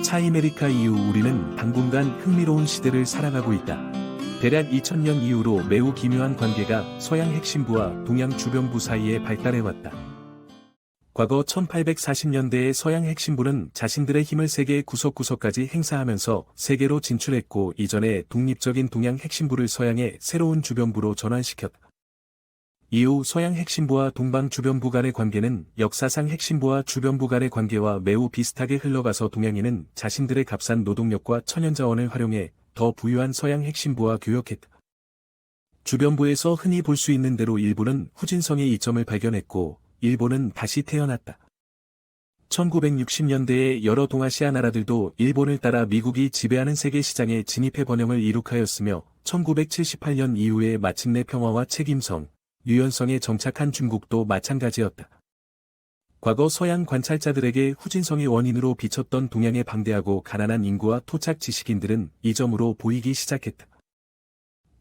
차이메리카 이후 우리는 당분간 흥미로운 시대를 살아가고 있다. 대략 2000년 이후로 매우 기묘한 관계가 서양 핵심부와 동양 주변부 사이에 발달해왔다. 과거 1840년대의 서양 핵심부는 자신들의 힘을 세계 구석구석까지 행사하면서 세계로 진출했고, 이전에 독립적인 동양 핵심부를 서양의 새로운 주변부로 전환시켰다. 이후 서양 핵심부와 동방 주변부 간의 관계는 역사상 핵심부와 주변부 간의 관계와 매우 비슷하게 흘러가서 동양인은 자신들의 값싼 노동력과 천연자원을 활용해 더 부유한 서양 핵심부와 교역했다. 주변부에서 흔히 볼 수 있는 대로 일본은 후진성의 이점을 발견했고, 일본은 다시 태어났다. 1960년대에 여러 동아시아 나라들도 일본을 따라 미국이 지배하는 세계 시장에 진입해 번영을 이룩하였으며, 1978년 이후에 마침내 평화와 책임성, 유연성에 정착한 중국도 마찬가지였다. 과거 서양 관찰자들에게 후진성의 원인으로 비쳤던 동양의 방대하고 가난한 인구와 토착 지식인들은 이 점으로 보이기 시작했다.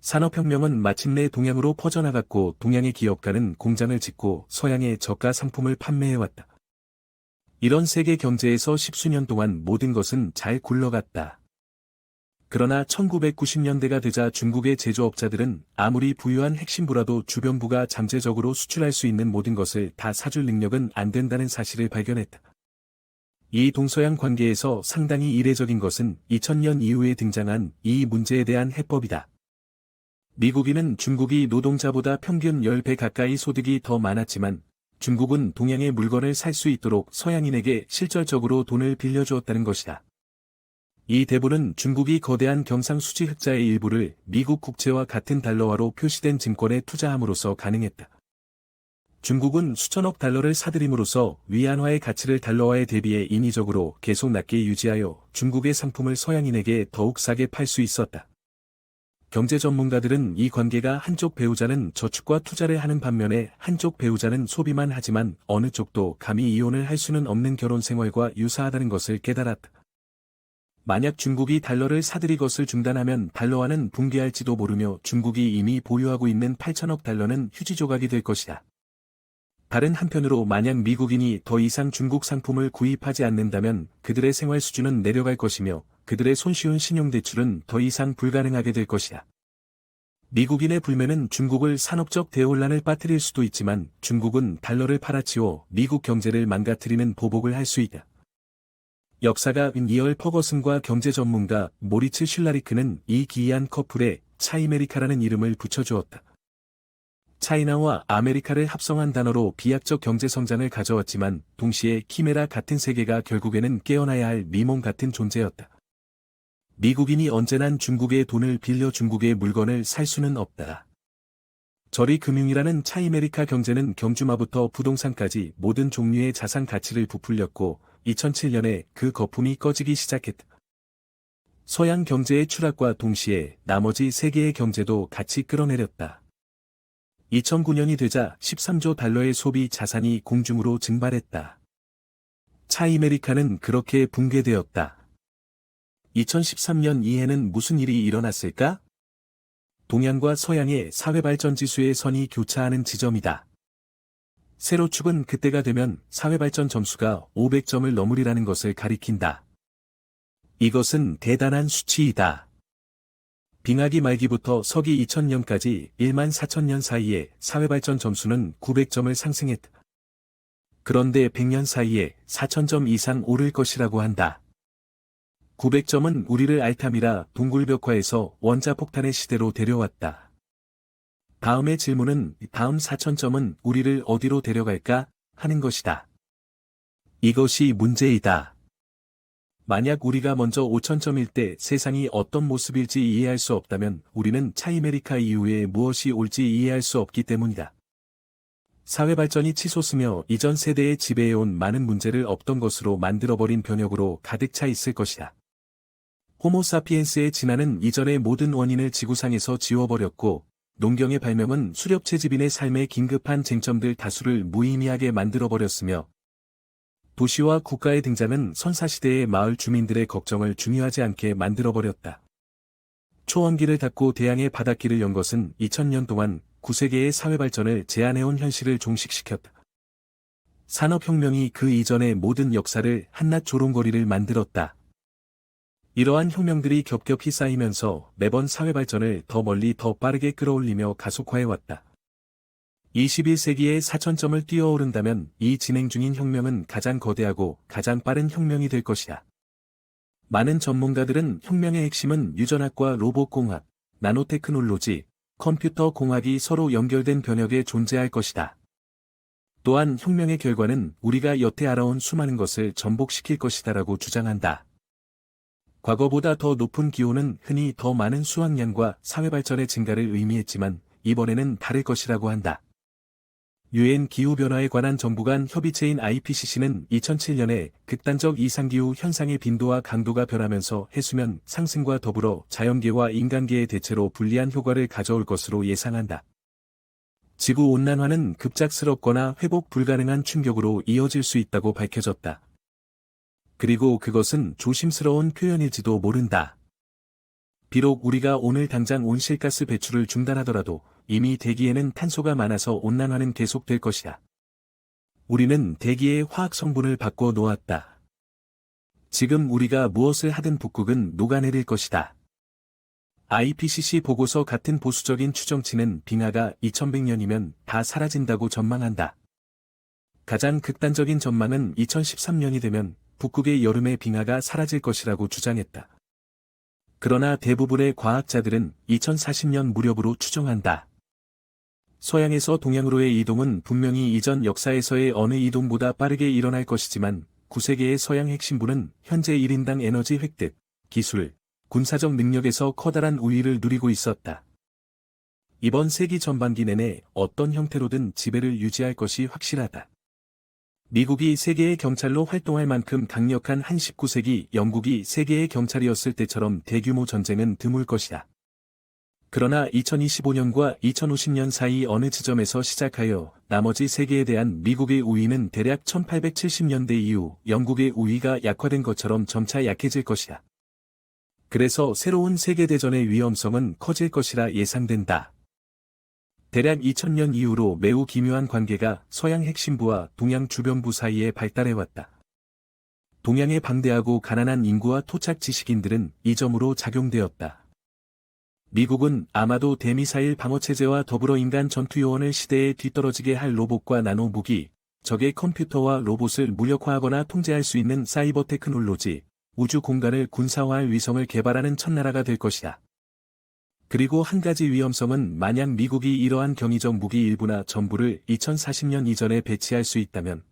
산업혁명은 마침내 동양으로 퍼져나갔고, 동양의 기업가는 공장을 짓고 서양의 저가 상품을 판매해왔다. 이런 세계 경제에서 십수년 동안 모든 것은 잘 굴러갔다. 그러나 1990년대가 되자 중국의 제조업자들은 아무리 부유한 핵심부라도 주변부가 잠재적으로 수출할 수 있는 모든 것을 다 사줄 능력은 안 된다는 사실을 발견했다. 이 동서양 관계에서 상당히 이례적인 것은 2000년 이후에 등장한 이 문제에 대한 해법이다. 미국인은 중국이 노동자보다 평균 10배 가까이 소득이 더 많았지만, 중국은 동양의 물건을 살 수 있도록 서양인에게 실질적으로 돈을 빌려주었다는 것이다. 이 대부는 중국이 거대한 경상수지 흑자의 일부를 미국 국채와 같은 달러화로 표시된 증권에 투자함으로써 가능했다. 중국은 수천억 달러를 사들임으로써 위안화의 가치를 달러화에 대비해 인위적으로 계속 낮게 유지하여 중국의 상품을 서양인에게 더욱 싸게 팔 수 있었다. 경제 전문가들은 이 관계가 한쪽 배우자는 저축과 투자를 하는 반면에 한쪽 배우자는 소비만 하지만 어느 쪽도 감히 이혼을 할 수는 없는 결혼 생활과 유사하다는 것을 깨달았다. 만약 중국이 달러를 사들이 것을 중단하면 달러화는 붕괴할지도 모르며 중국이 이미 보유하고 있는 8천억 달러는 휴지 조각이 될 것이다. 다른 한편으로 만약 미국인이 더 이상 중국 상품을 구입하지 않는다면 그들의 생활 수준은 내려갈 것이며 그들의 손쉬운 신용대출은 더 이상 불가능하게 될 것이다. 미국인의 불매는 중국을 산업적 대혼란을 빠뜨릴 수도 있지만 중국은 달러를 팔아치워 미국 경제를 망가뜨리는 보복을 할 수 있다. 역사가 이얼 퍼거슨과 경제 전문가 모리츠 슐라리크는 이 기이한 커플에 차이메리카라는 이름을 붙여주었다. 차이나와 아메리카를 합성한 단어로 비약적 경제 성장을 가져왔지만 동시에 키메라 같은 세계가 결국에는 깨어나야 할 미몽 같은 존재였다. 미국인이 언제나 중국의 돈을 빌려 중국의 물건을 살 수는 없다. 저리 금융이라는 차이메리카 경제는 경주마부터 부동산까지 모든 종류의 자산 가치를 부풀렸고 2007년에 그 거품이 꺼지기 시작했다. 서양 경제의 추락과 동시에 나머지 세계의 경제도 같이 끌어내렸다. 2009년이 되자 13조 달러의 소비 자산이 공중으로 증발했다. 차이메리카는 그렇게 붕괴되었다. 2013년 이해는 무슨 일이 일어났을까? 동양과 서양의 사회발전 지수의 선이 교차하는 지점이다. 세로축은 그때가 되면 사회발전 점수가 500점을 넘으리라는 것을 가리킨다. 이것은 대단한 수치이다. 빙하기 말기부터 서기 2000년까지 1만 4천년 사이에 사회발전 점수는 900점을 상승했다. 그런데 100년 사이에 4,000점 이상 오를 것이라고 한다. 900점은 우리를 알타미라 동굴벽화에서 원자폭탄의 시대로 데려왔다. 다음의 질문은 다음 4,000점은 우리를 어디로 데려갈까 하는 것이다. 이것이 문제이다. 만약 우리가 먼저 5,000점일 때 세상이 어떤 모습일지 이해할 수 없다면 우리는 차이메리카 이후에 무엇이 올지 이해할 수 없기 때문이다. 사회발전이 치솟으며 이전 세대에 지배해온 많은 문제를 없던 것으로 만들어버린 변혁으로 가득 차 있을 것이다. 호모사피엔스의 진화는 이전의 모든 원인을 지구상에서 지워버렸고 농경의 발명은 수렵채집인의 삶에 긴급한 쟁점들 다수를 무의미하게 만들어버렸으며 도시와 국가의 등장은 선사시대의 마을 주민들의 걱정을 중요하지 않게 만들어버렸다. 초원기를 닫고 대양의 바닷길을 연 것은 2000년 동안 9세계의 사회발전을 제한해온 현실을 종식시켰다. 산업혁명이 그 이전의 모든 역사를 한낱 조롱거리를 만들었다. 이러한 혁명들이 겹겹이 쌓이면서 매번 사회 발전을 더 멀리 더 빠르게 끌어올리며 가속화해왔다. 21세기에 4천점을 뛰어오른다면 이 진행 중인 혁명은 가장 거대하고 가장 빠른 혁명이 될 것이다. 많은 전문가들은 혁명의 핵심은 유전학과 로봇공학, 나노테크놀로지, 컴퓨터 공학이 서로 연결된 변혁에 존재할 것이다. 또한 혁명의 결과는 우리가 여태 알아온 수많은 것을 전복시킬 것이다라고 주장한다. 과거보다 더 높은 기온은 흔히 더 많은 수확량과 사회 발전의 증가를 의미했지만 이번에는 다를 것이라고 한다. 유엔 기후변화에 관한 정부 간 협의체인 IPCC는 2007년에 극단적 이상기후 현상의 빈도와 강도가 변하면서 해수면 상승과 더불어 자연계와 인간계의 대체로 불리한 효과를 가져올 것으로 예상한다. 지구온난화는 급작스럽거나 회복 불가능한 충격으로 이어질 수 있다고 밝혀졌다. 그리고 그것은 조심스러운 표현일지도 모른다. 비록 우리가 오늘 당장 온실가스 배출을 중단하더라도 이미 대기에는 탄소가 많아서 온난화는 계속될 것이다. 우리는 대기의 화학 성분을 바꿔 놓았다. 지금 우리가 무엇을 하든 북극은 녹아내릴 것이다. IPCC 보고서 같은 보수적인 추정치는 빙하가 2100년이면 다 사라진다고 전망한다. 가장 극단적인 전망은 2013년이 되면 북극의 여름의 빙하가 사라질 것이라고 주장했다. 그러나 대부분의 과학자들은 2040년 무렵으로 추정한다. 서양에서 동양으로의 이동은 분명히 이전 역사에서의 어느 이동보다 빠르게 일어날 것이지만 9세계의 서양 핵심부는 현재 1인당 에너지 획득, 기술, 군사적 능력에서 커다란 우위를 누리고 있었다. 이번 세기 전반기 내내 어떤 형태로든 지배를 유지할 것이 확실하다. 미국이 세계의 경찰로 활동할 만큼 강력한 한 19세기 영국이 세계의 경찰이었을 때처럼 대규모 전쟁은 드물 것이다. 그러나 2025년과 2050년 사이 어느 지점에서 시작하여 나머지 세계에 대한 미국의 우위는 대략 1870년대 이후 영국의 우위가 약화된 것처럼 점차 약해질 것이다. 그래서 새로운 세계대전의 위험성은 커질 것이라 예상된다. 대략 2000년 이후로 매우 기묘한 관계가 서양 핵심부와 동양 주변부 사이에 발달해왔다. 동양의 방대하고 가난한 인구와 토착 지식인들은 이 점으로 작용되었다. 미국은 아마도 대미사일 방어체제와 더불어 인간 전투요원을 시대에 뒤떨어지게 할 로봇과 나노 무기, 적의 컴퓨터와 로봇을 무력화하거나 통제할 수 있는 사이버 테크놀로지, 우주 공간을 군사화할 위성을 개발하는 첫 나라가 될 것이다. 그리고 한 가지 위험성은 만약 미국이 이러한 경이적 무기 일부나 전부를 2040년 이전에 배치할 수 있다면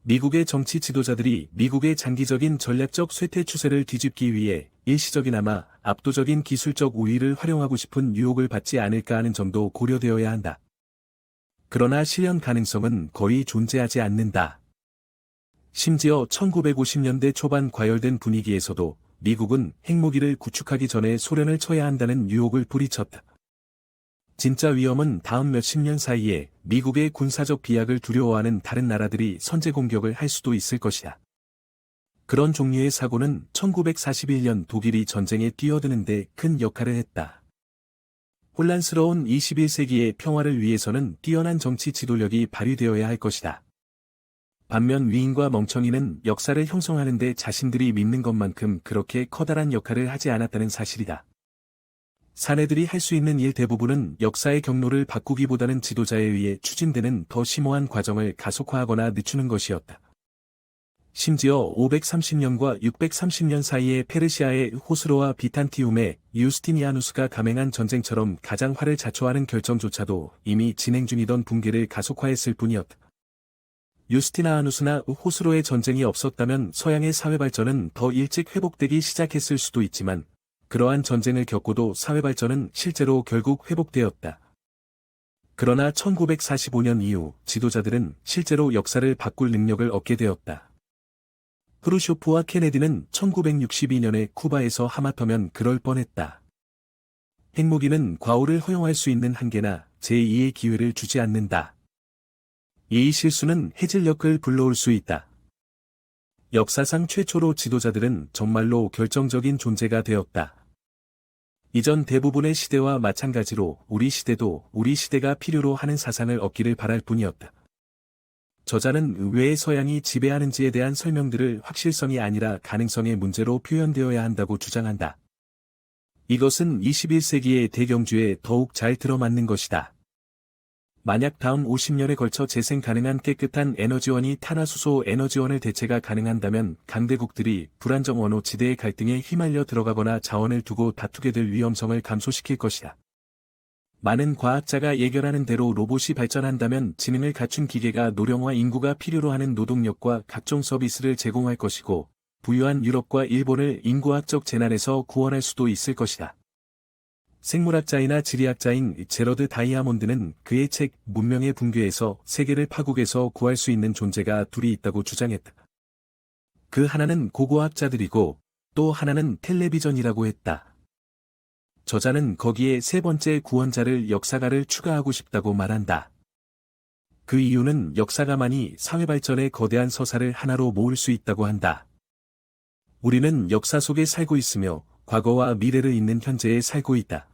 미국의 정치 지도자들이 미국의 장기적인 전략적 쇠퇴 추세를 뒤집기 위해 일시적이나마 압도적인 기술적 우위를 활용하고 싶은 유혹을 받지 않을까 하는 점도 고려되어야 한다. 그러나 실현 가능성은 거의 존재하지 않는다. 심지어 1950년대 초반 과열된 분위기에서도 미국은 핵무기를 구축하기 전에 소련을 쳐야 한다는 유혹을 뿌리쳤다. 진짜 위험은 다음 몇십 년 사이에 미국의 군사적 비약을 두려워하는 다른 나라들이 선제 공격을 할 수도 있을 것이다. 그런 종류의 사고는 1941년 독일이 전쟁에 뛰어드는데 큰 역할을 했다. 혼란스러운 21세기의 평화를 위해서는 뛰어난 정치 지도력이 발휘되어야 할 것이다. 반면 위인과 멍청이는 역사를 형성하는 데 자신들이 믿는 것만큼 그렇게 커다란 역할을 하지 않았다는 사실이다. 사내들이 할 수 있는 일 대부분은 역사의 경로를 바꾸기보다는 지도자에 의해 추진되는 더 심오한 과정을 가속화하거나 늦추는 것이었다. 심지어 530년과 630년 사이에 페르시아의 호스로와 비탄티움의 유스티니아누스가 감행한 전쟁처럼 가장 화를 자초하는 결정조차도 이미 진행 중이던 붕괴를 가속화했을 뿐이었다. 유스티니아누스나 호스로의 전쟁이 없었다면 서양의 사회 발전은 더 일찍 회복되기 시작했을 수도 있지만 그러한 전쟁을 겪고도 사회 발전은 실제로 결국 회복되었다. 그러나 1945년 이후 지도자들은 실제로 역사를 바꿀 능력을 얻게 되었다. 프루쇼프와 케네디는 1962년에 쿠바에서 하마터면 그럴 뻔했다. 핵무기는 과오를 허용할 수 있는 한계나 제2의 기회를 주지 않는다. 이 실수는 해질녘을 불러올 수 있다. 역사상 최초로 지도자들은 정말로 결정적인 존재가 되었다. 이전 대부분의 시대와 마찬가지로 우리 시대도 우리 시대가 필요로 하는 사상을 얻기를 바랄 뿐이었다. 저자는 왜 서양이 지배하는지에 대한 설명들을 확실성이 아니라 가능성의 문제로 표현되어야 한다고 주장한다. 이것은 21세기의 대경주에 더욱 잘 들어맞는 것이다. 만약 다음 50년에 걸쳐 재생 가능한 깨끗한 에너지원이 탄화수소 에너지원을 대체가 가능한다면 강대국들이 불안정 원호지대의 갈등에 휘말려 들어가거나 자원을 두고 다투게 될 위험성을 감소시킬 것이다. 많은 과학자가 예견하는 대로 로봇이 발전한다면 지능을 갖춘 기계가 노령화 인구가 필요로 하는 노동력과 각종 서비스를 제공할 것이고, 부유한 유럽과 일본을 인구학적 재난에서 구원할 수도 있을 것이다. 생물학자이나 지리학자인 제러드 다이아몬드는 그의 책 문명의 붕괴에서 세계를 파국에서 구할 수 있는 존재가 둘이 있다고 주장했다. 그 하나는 고고학자들이고 또 하나는 텔레비전이라고 했다. 저자는 거기에 세 번째 구원자를 역사가를 추가하고 싶다고 말한다. 그 이유는 역사가만이 사회발전의 거대한 서사를 하나로 모을 수 있다고 한다. 우리는 역사 속에 살고 있으며 과거와 미래를 잇는 현재에 살고 있다.